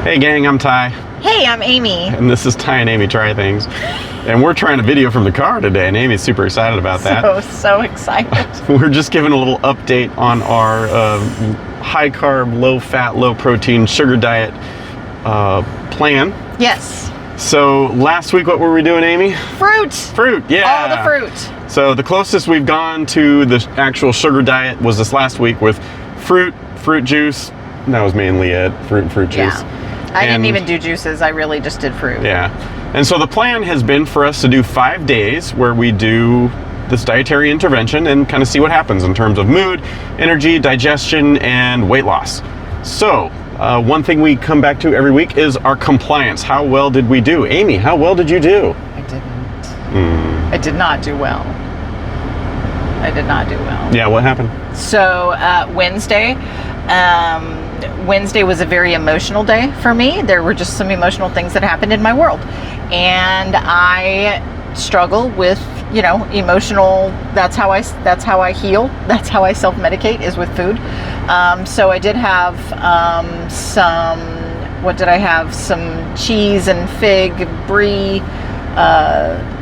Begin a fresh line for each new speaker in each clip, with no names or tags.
Hey gang, I'm Ty.
Hey, I'm Amy.
And this is Ty and Amy Try Things. And we're trying a video from the car today, and Amy's super excited about that.
So excited.
We're just giving a little update on our high carb, low fat, low protein sugar diet plan.
Yes.
So last week, what were we doing, Amy?
Fruit.
Fruit, yeah.
All the fruit.
So the closest we've gone to the actual sugar diet was this last week with fruit juice. That was mainly it, fruit juice.
Yeah. I didn't even do juices. I really just did fruit.
Yeah. And so the plan has been for us to do 5 days where we do this dietary intervention and kind of see what happens in terms of mood, energy, digestion, and weight loss. So one thing we come back to every week is our compliance. How well did we do? Amy, how well did you do?
I didn't. I did not do well. I did not do well.
Yeah, what happened?
So Wednesday was a very emotional day for me. There were just some emotional things that happened in my world. And I struggle with, emotional, that's how I heal. That's how I self-medicate, is with food. So I did have some cheese and fig brie,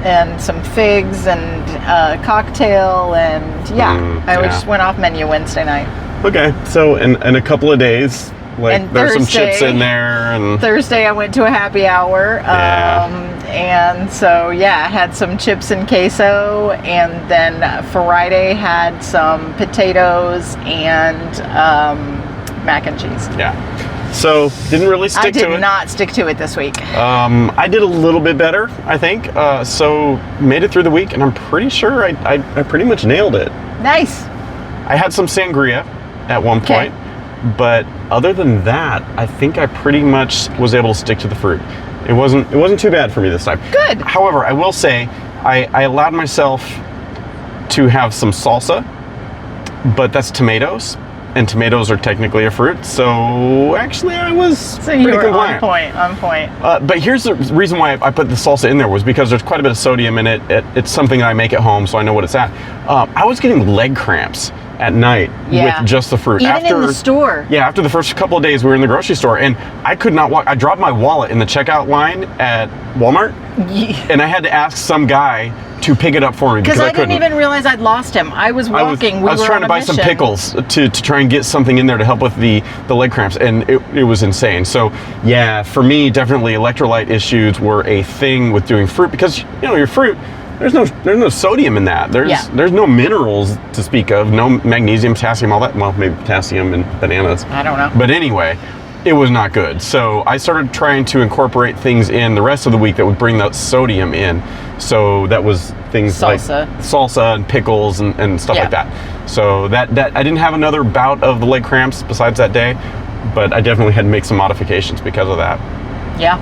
and some figs and cocktail, and I just went off menu Wednesday night.
Okay, so in a couple of days,
and
there's
Thursday,
some chips in there, and
Thursday I went to a happy hour, and so I had some chips and queso, and then Friday had some potatoes and mac and cheese.
Yeah. So didn't really stick to it.
I did not stick to it this week.
I did a little bit better, I think. So made it through the week, and I'm pretty sure I pretty much nailed it.
Nice.
I had some sangria at one point, but other than that, I think I pretty much was able to stick to the fruit. It wasn't too bad for me this time.
Good.
However, I will say I allowed myself to have some salsa, but that's tomatoes. And tomatoes are technically a fruit, so actually I was pretty compliant.
On point.
But here's the reason why I put the salsa in there, was because there's quite a bit of sodium in it. It's something that I make at home, so I know what it's at. I was getting leg cramps at night with just the fruit.
Even in the store.
Yeah, after the first couple of days we were in the grocery store, and I could not walk. I dropped my wallet in the checkout line at Walmart, and I had to ask some guy to pick it up for me because I couldn't.
Didn't even realize I'd lost him. I was walking.
I was trying to buy some pickles to try and get something in there to help with the leg cramps, and it was insane. So yeah, for me, definitely electrolyte issues were a thing with doing fruit, because your fruit, there's no sodium in that. There's no minerals to speak of, no magnesium, potassium, all that. Well, maybe potassium in bananas.
I don't know.
But anyway, it was not good. So I started trying to incorporate things in the rest of the week that would bring that sodium in. So that was things like salsa and pickles and stuff like that. So that I didn't have another bout of the leg cramps besides that day, but I definitely had to make some modifications because of that.
Yeah.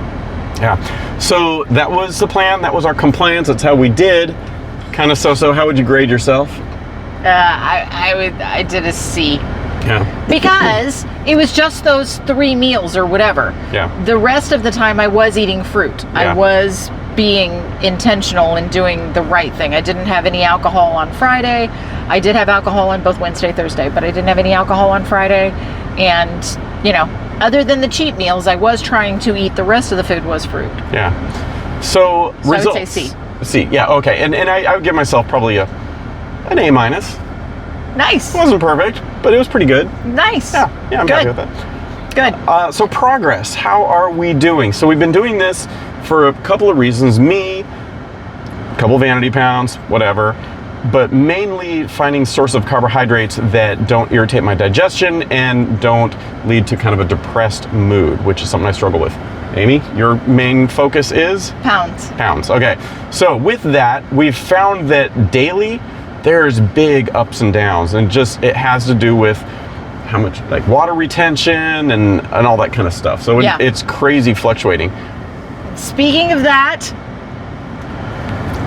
Yeah. So that was the plan. That was our compliance. That's how we did. Kind of so. How would you grade yourself?
I did a C.
Yeah.
Because it was just those 3 meals or whatever.
Yeah.
The rest of the time I was eating fruit.
Yeah.
I was being intentional and doing the right thing. I didn't have any alcohol on Friday. I did have alcohol on both Wednesday, Thursday, but I didn't have any alcohol on Friday. And, other than the cheat meals, I was trying to eat the rest of the food was fruit.
Yeah. So results.
I would say C.
C. Yeah. Okay. And I would give myself probably an A-.
Nice.
It wasn't perfect, but it was pretty good.
Nice.
Yeah, I'm happy with that.
Good.
So progress, how are we doing? So we've been doing this for a couple of reasons. Me, a couple of vanity pounds, whatever, but mainly finding source of carbohydrates that don't irritate my digestion and don't lead to kind of a depressed mood, which is something I struggle with. Amy, your main focus is? Pounds. Okay. So with that, we've found that daily there's big ups and downs, and it has to do with how much water retention and all that kind of stuff. So it's crazy fluctuating.
Speaking of that,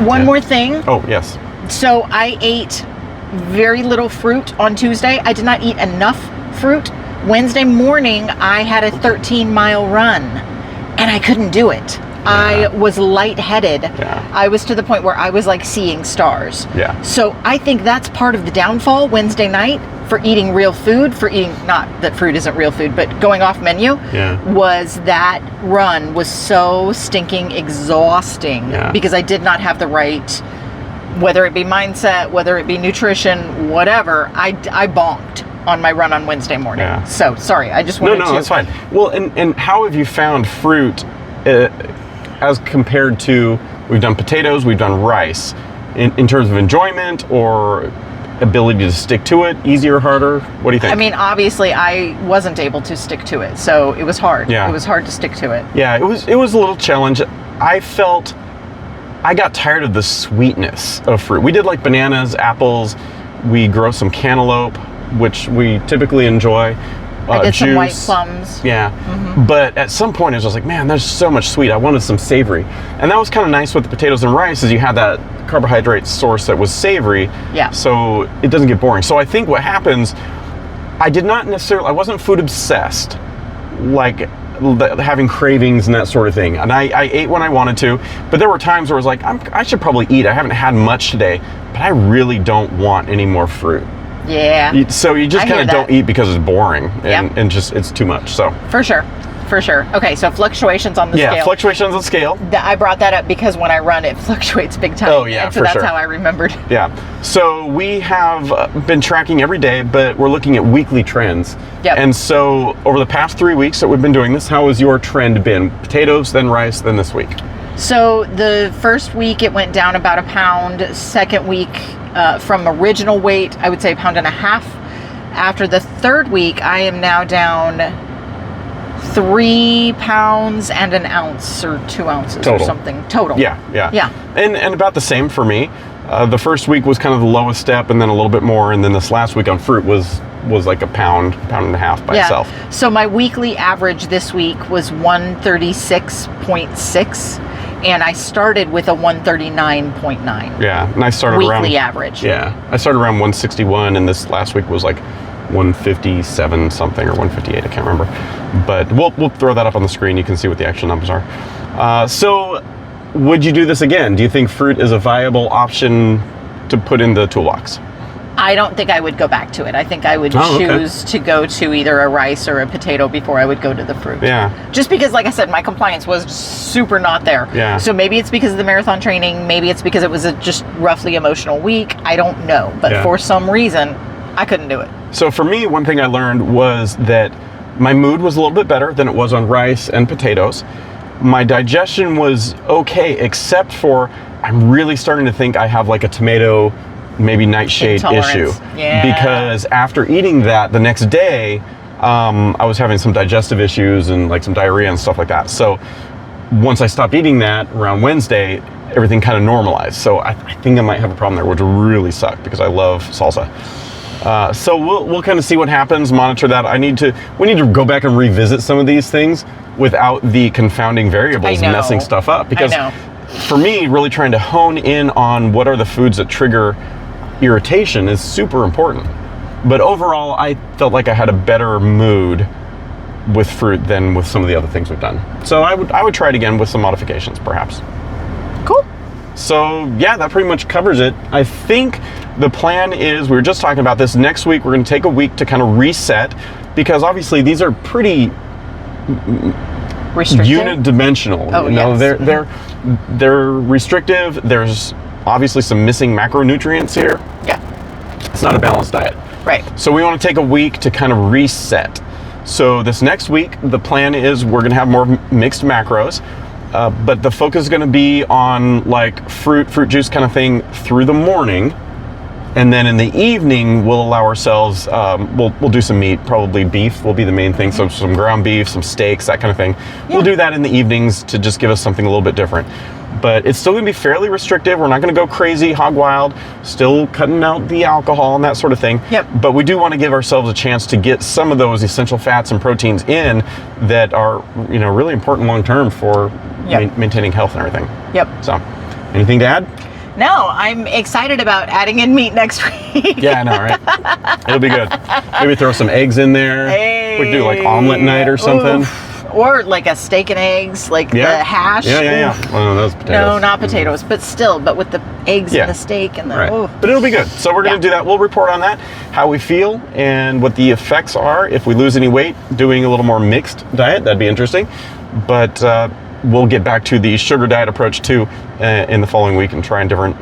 one more thing.
Oh, yes.
So I ate very little fruit on Tuesday. I did not eat enough fruit. Wednesday morning, I had a 13-mile run, and I couldn't do it. I was lightheaded.
Yeah.
I was to the point where I was like seeing stars.
Yeah.
So I think that's part of the downfall Wednesday night. for eating real food, for eating, not that fruit isn't real food, but going off menu, was that run was so stinking exhausting because I did not have the right, whether it be mindset, whether it be nutrition, whatever, I bonked on my run on Wednesday morning. So, sorry, I just wanted to...
No, that's fine. Well, and how have you found fruit as compared to, we've done potatoes, we've done rice, in terms of enjoyment or ability to stick to it, easier, harder? What do you think?
I mean, obviously, I wasn't able to stick to it, so it was hard.
Yeah.
It was hard to stick to it.
Yeah, it was a little challenge. I felt I got tired of the sweetness of fruit. We did like bananas, apples, we grow some cantaloupe, which we typically enjoy.
I did
juice.
some white plums.
Yeah, but at some point it was just like, man, there's so much sweet. I wanted some savory. And that was kind of nice with the potatoes and rice, is you had that carbohydrate source that was savory.
Yeah.
So it doesn't get boring. So I think what happens, I wasn't food obsessed, like having cravings and that sort of thing. And I ate when I wanted to, but there were times where I was like, I should probably eat. I haven't had much today, but I really don't want any more fruit.
Yeah.
So you just kind of don't eat because it's boring and just it's too much. So
for sure. Okay, so fluctuations on the scale.
Yeah, fluctuations on the scale.
I brought that up because when I run, it fluctuates big time.
Oh yeah,
and so that's how I remembered.
Yeah. So we have been tracking every day, but we're looking at weekly trends.
Yep.
And so over the past 3 weeks that we've been doing this, how has your trend been? Potatoes, then rice, then this week?
So the first week it went down about a pound. Second week, from original weight, I would say 1.5 pounds. After the third week, I am now down 3 pounds and an ounce or 2 ounces
total.
Or something total.
Yeah. And about the same for me. The first week was kind of the lowest step, and then a little bit more, and then this last week on fruit was like a pound and a half by itself.
So my weekly average this week was 136.6. And I started with a 139.9.
Yeah, and I started
weekly average.
Yeah, I started around 161, and this last week was like 157 something or 158. I can't remember, but we'll throw that up on the screen. You can see what the actual numbers are. So, would you do this again? Do you think fruit is a viable option to put in the toolbox?
I don't think I would go back to it. I think I would choose to go to either a rice or a potato before I would go to the fruit.
Yeah.
Just because, like I said, my compliance was super not there.
Yeah.
So maybe it's because of the marathon training. Maybe it's because it was a just roughly emotional week. I don't know. But for some reason, I couldn't do it.
So for me, one thing I learned was that my mood was a little bit better than it was on rice and potatoes. My digestion was okay, except for I'm really starting to think I have like a tomato maybe nightshade issue. Because after eating that the next day, I was having some digestive issues and like some diarrhea and stuff like that. So once I stopped eating that around Wednesday, everything kind of normalized. So I think I might have a problem there, which really sucked because I love salsa. So we'll kind of see what happens, monitor that. We need to go back and revisit some of these things without the confounding variables messing stuff up. Because for me, really trying to hone in on what are the foods that trigger irritation is super important. But overall, I felt like I had a better mood with fruit than with some of the other things we've done. So I would try it again with some modifications, perhaps.
Cool.
So yeah, that pretty much covers it. I think the plan is, we were just talking about this, next week we're going to take a week to kind of reset, because obviously these are pretty
restrictive,
unidimensional. They're restrictive. There's obviously some missing macronutrients here.
Yeah.
It's not a balanced diet.
Right.
So we want to take a week to kind of reset. So this next week, the plan is we're going to have more mixed macros, but the focus is going to be on like fruit juice kind of thing through the morning. And then in the evening, we'll allow ourselves, we'll do some meat, probably beef will be the main thing. So some ground beef, some steaks, that kind of thing. Yeah. We'll do that in the evenings to just give us something a little bit different. But it's still going to be fairly restrictive. We're not going to go crazy, hog wild, still cutting out the alcohol and that sort of thing.
Yep.
But we do want to give ourselves a chance to get some of those essential fats and proteins in that are, really important long-term for maintaining health and everything.
Yep.
So, anything to add?
No, I'm excited about adding in meat next week.
Yeah, I know, right? It'll be good. Maybe throw some eggs in there.
Hey.
We could do like omelet night or something.
Oof. or like a steak and eggs, like
Yeah.
the hash.
Yeah.
Oof.
Well, those potatoes.
No, not potatoes, but still, but with the eggs
Yeah.
and the steak and the.
Right.
Oh.
But it'll be good. So we're going to
Yeah.
do that. We'll report on that, how we feel, and what the effects are. If we lose any weight, doing a little more mixed diet, that'd be interesting. But we'll get back to the sugar diet approach too in the following week and try different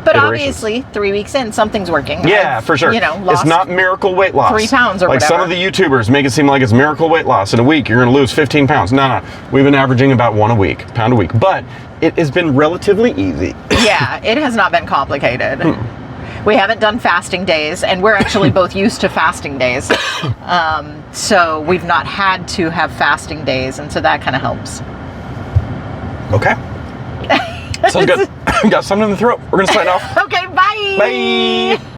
But
iterations.
obviously, 3 weeks in, something's working.
Yeah,
I've,
for sure.
You know,
it's
lost
not miracle weight loss.
3 pounds or
like some of
whatever.
the YouTubers make it seem like it's miracle weight loss. In a week, you're going to lose 15 pounds. No. We've been averaging about pound a week. But it has been relatively easy.
Yeah, it has not been complicated.
Hmm.
We haven't done fasting days, and we're actually both used to fasting days. So we've not had to have fasting days, and so that kind of helps.
Okay. Sounds good. Got something in the throat. We're going to sign off.
Okay, bye.
Bye.